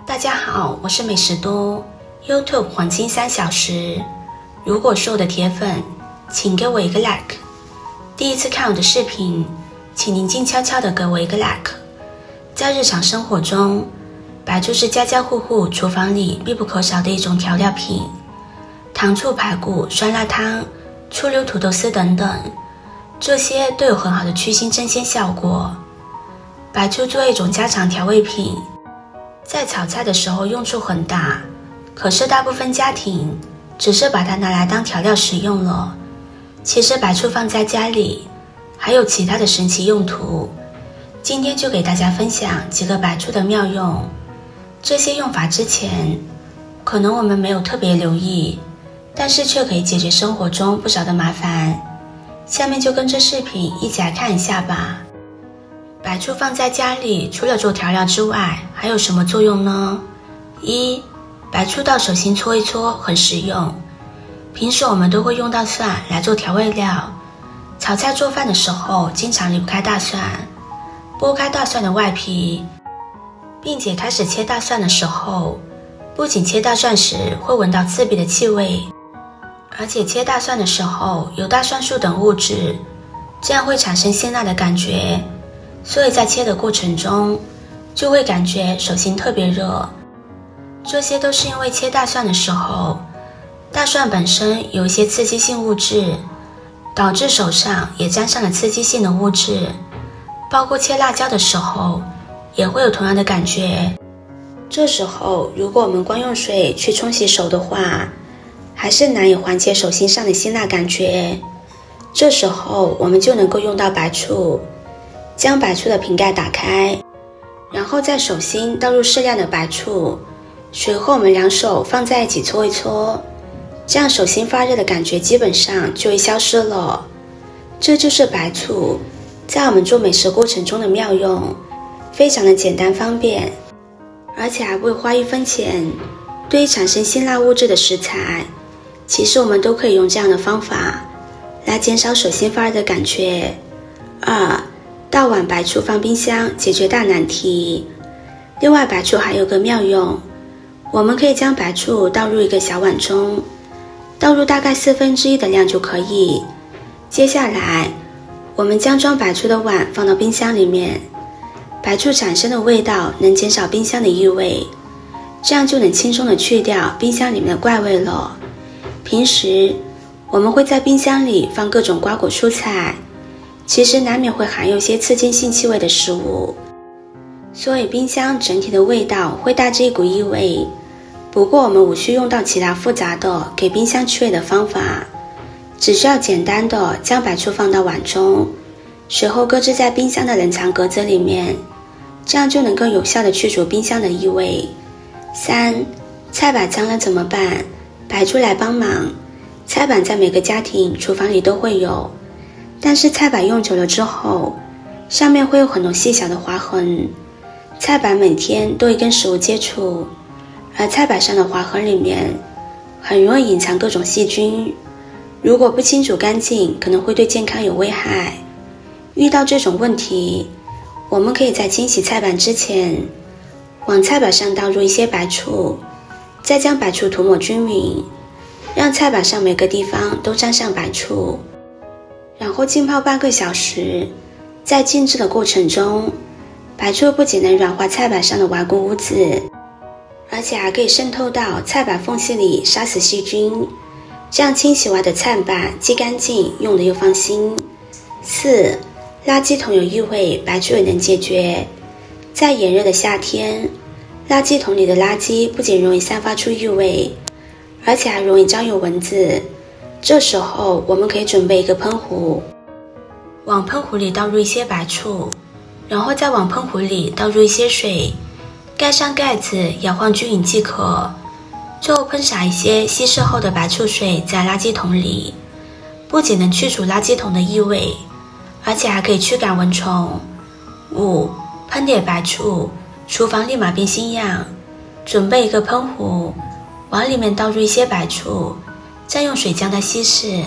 大家好，我是美食多 YouTube 黄金3小时。如果是我的铁粉，请给我一个 like。第一次看我的视频，请您静悄悄地给我一个 like。在日常生活中，白醋是家家户户厨房里必不可少的一种调料品，糖醋排骨、酸辣汤、醋溜土豆丝等等，这些都有很好的去腥增鲜效果。白醋作为一种家常调味品，在炒菜的时候用处很大，可是大部分家庭只是把它拿来当调料使用了。其实白醋放在家里还有其他的神奇用途，今天就给大家分享几个白醋的妙用。这些用法之前可能我们没有特别留意，但是却可以解决生活中不少的麻烦。下面就跟着视频一起来看一下吧。白醋放在家里，除了做调料之外，还有什么作用呢？一、白醋到手心搓一搓，很实用。平时我们都会用到蒜来做调味料，炒菜做饭的时候经常离不开大蒜。剥开大蒜的外皮，并且开始切大蒜的时候，不仅切大蒜时会闻到刺鼻的气味，而且切大蒜的时候有大蒜素等物质，这样会产生辛辣的感觉，所以在切的过程中就会感觉手心特别热。这些都是因为切大蒜的时候，大蒜本身有一些刺激性物质，导致手上也沾上了刺激性的物质。包括切辣椒的时候也会有同样的感觉。这时候如果我们光用水去冲洗手的话，还是难以缓解手心上的辛辣感觉。这时候我们就能够用到白醋。将白醋的瓶盖打开，然后在手心倒入适量的白醋，随后我们两手放在一起搓一搓，这样手心发热的感觉基本上就会消失了。这就是白醋在我们做美食过程中的妙用，非常的简单方便，而且还不会花1分钱。对于产生辛辣物质的食材，其实我们都可以用这样的方法来减少手心发热的感觉。2、倒碗白醋放冰箱，解决大难题。另外白醋还有个妙用，我们可以将白醋倒入一个小碗中，倒入大概1/4的量就可以。接下来我们将装白醋的碗放到冰箱里面，白醋产生的味道能减少冰箱的异味，这样就能轻松的去掉冰箱里面的怪味了。平时我们会在冰箱里放各种瓜果蔬菜，其实难免会含有些刺激性气味的食物，所以冰箱整体的味道会带着一股异味。不过我们无需用到其他复杂的给冰箱去味的方法，只需要简单的将白醋放到碗中，随后搁置在冰箱的冷藏格子里面，这样就能够有效的去除冰箱的异味。3、菜板脏了怎么办？白醋来帮忙。菜板在每个家庭厨房里都会有，但是菜板用久了之后，上面会有很多细小的划痕。菜板每天都会跟食物接触，而菜板上的划痕里面很容易隐藏各种细菌，如果不清除干净，可能会对健康有危害。遇到这种问题，我们可以在清洗菜板之前，往菜板上倒入一些白醋，再将白醋涂抹均匀，让菜板上每个地方都沾上白醋，然后浸泡半个小时。在静置的过程中，白醋不仅能软化菜板上的顽固污渍，而且还可以渗透到菜板缝隙里杀死细菌，这样清洗完的菜板既干净，用的又放心。4、垃圾桶有异味，白醋也能解决。在炎热的夏天，垃圾桶里的垃圾不仅容易散发出异味，而且还容易招有蚊子。这时候我们可以准备一个喷壶，往喷壶里倒入一些白醋，然后再往喷壶里倒入一些水，盖上盖子，摇晃均匀即可。最后喷洒一些稀释后的白醋水在垃圾桶里，不仅能去除垃圾桶的异味，而且还可以驱赶蚊虫。5、喷点白醋，厨房立马变新样。准备一个喷壶，往里面倒入一些白醋，再用水将它稀释，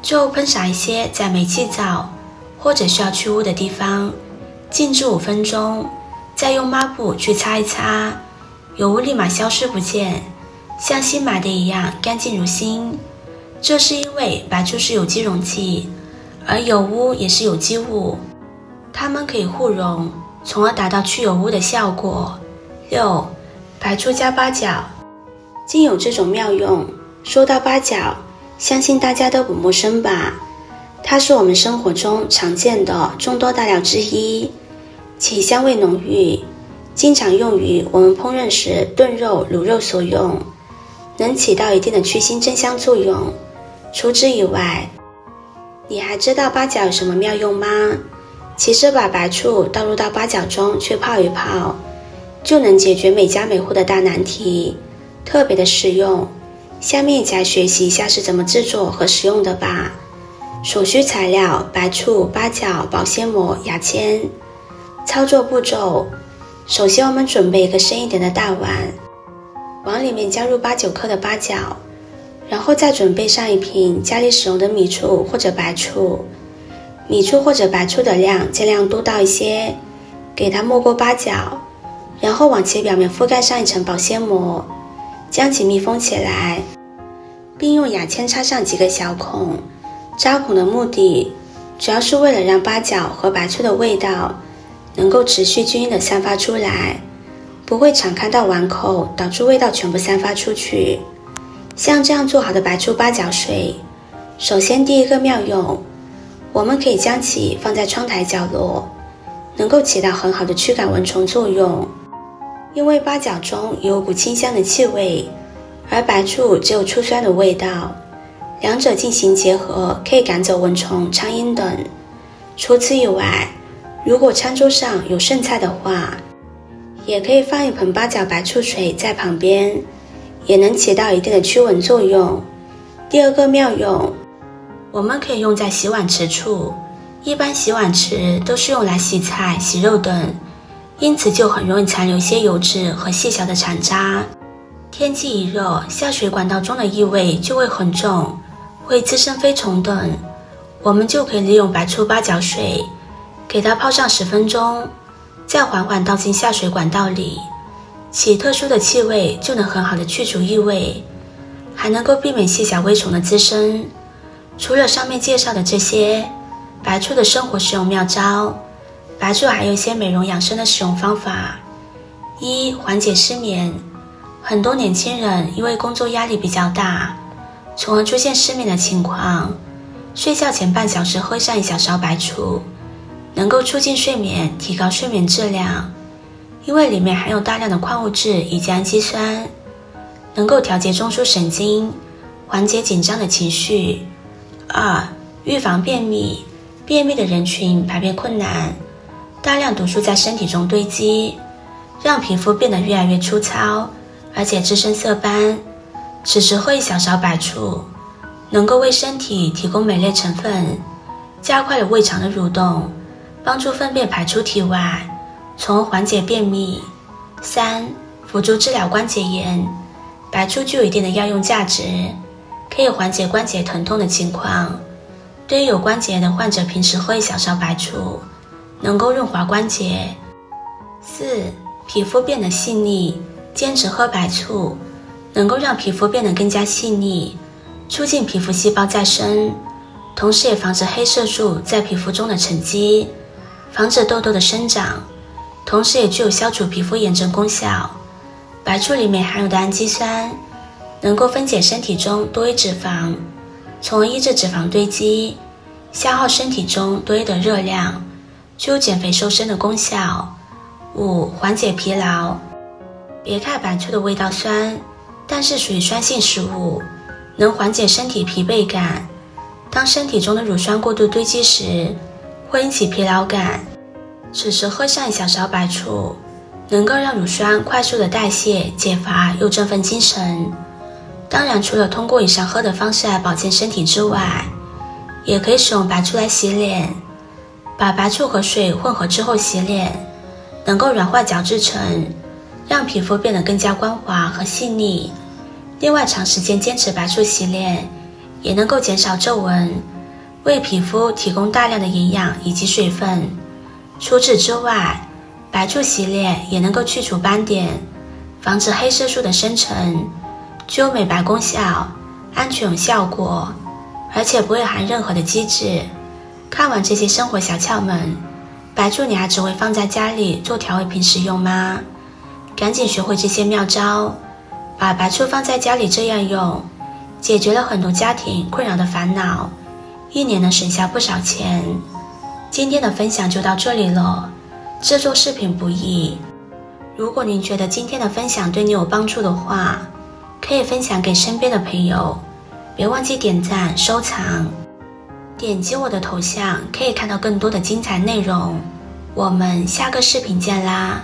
最后喷洒一些在煤气灶或者需要去污的地方，静置5分钟，再用抹布去擦一擦，油污立马消失不见，像新买的一样干净如新。这是因为白醋是有机溶剂，而油污也是有机物，它们可以互溶，从而达到去油污的效果。6. 白醋加八角，竟有这种妙用。说到八角，相信大家都不陌生吧？它是我们生活中常见的众多大料之一，其香味浓郁，经常用于我们烹饪时炖肉、卤肉所用，能起到一定的去腥增香作用。除此以外，你还知道八角有什么妙用吗？其实把白醋倒入到八角中去泡一泡，就能解决每家每户的大难题，特别的实用。下面一起来学习一下是怎么制作和使用的吧。所需材料：白醋、八角、保鲜膜、牙签。操作步骤：首先我们准备一个深一点的大碗，往里面加入8-9克的八角，然后再准备上一瓶家里使用的米醋或者白醋。米醋或者白醋的量尽量多倒一些，给它没过八角，然后往其表面覆盖上一层保鲜膜，将其密封起来，并用牙签插上几个小孔。扎孔的目的主要是为了让八角和白醋的味道能够持续均匀地散发出来，不会敞开到碗口，导致味道全部散发出去。像这样做好的白醋八角水，首先第一个妙用，我们可以将其放在窗台角落，能够起到很好的驱赶蚊虫作用。因为八角中有股清香的气味，而白醋只有醋酸的味道，两者进行结合，可以赶走蚊虫、苍蝇等。除此以外，如果餐桌上有剩菜的话，也可以放一盆八角白醋水在旁边，也能起到一定的驱蚊作用。第二个妙用，我们可以用在洗碗池处。一般洗碗池都是用来洗菜、洗肉等，因此就很容易残留一些油脂和细小的残渣。天气一热，下水管道中的异味就会很重，会滋生飞虫等。我们就可以利用白醋八角水，给它泡上10分钟，再缓缓倒进下水管道里，其特殊的气味就能很好的去除异味，还能够避免细小微虫的滋生。除了上面介绍的这些白醋的生活使用妙招，白醋还有一些美容养生的使用方法。1. 缓解失眠。很多年轻人因为工作压力比较大，从而出现失眠的情况，睡觉前半小时喝上1小勺白醋，能够促进睡眠，提高睡眠质量。因为里面含有大量的矿物质以及氨基酸，能够调节中枢神经，缓解紧张的情绪。2. 预防便秘。便秘的人群排便困难，大量毒素在身体中堆积，让皮肤变得越来越粗糙，而且滋生色斑。此时喝1小勺白醋，能够为身体提供镁类成分，加快了胃肠的蠕动，帮助粪便排出体外，从而缓解便秘。3. 辅助治疗关节炎。白醋具有一定的药用价值，可以缓解关节疼痛的情况。对于有关节炎的患者，平时喝1小勺白醋，能够润滑关节。4. 皮肤变得细腻。坚持喝白醋，能够让皮肤变得更加细腻，促进皮肤细胞再生，同时也防止黑色素在皮肤中的沉积，防止痘痘的生长，同时也具有消除皮肤炎症功效。白醋里面含有的氨基酸能够分解身体中多余脂肪，从而抑制脂肪堆积，消耗身体中多余的热量，具有减肥瘦身的功效。5. 缓解疲劳。别看白醋的味道酸，但是属于酸性食物，能缓解身体疲惫感。当身体中的乳酸过度堆积时，会引起疲劳感。此时喝上1小勺白醋，能够让乳酸快速的代谢解乏，又振奋精神。当然，除了通过以上喝的方式来保健身体之外，也可以使用白醋来洗脸。把白醋和水混合之后洗脸，能够软化角质层，让皮肤变得更加光滑和细腻。另外，长时间坚持白醋洗脸，也能够减少皱纹，为皮肤提供大量的营养以及水分。除此之外，白醋洗脸也能够去除斑点，防止黑色素的生成，具有美白功效，安全有效果，而且不会含任何的基质。看完这些生活小窍门，白醋你还只会放在家里做调味品使用吗？赶紧学会这些妙招，把白醋放在家里这样用，解决了很多家庭困扰的烦恼，1年能省下不少钱。今天的分享就到这里了，制作视频不易。如果您觉得今天的分享对你有帮助的话，可以分享给身边的朋友，别忘记点赞、收藏。点击我的头像可以看到更多的精彩内容，我们下个视频见啦！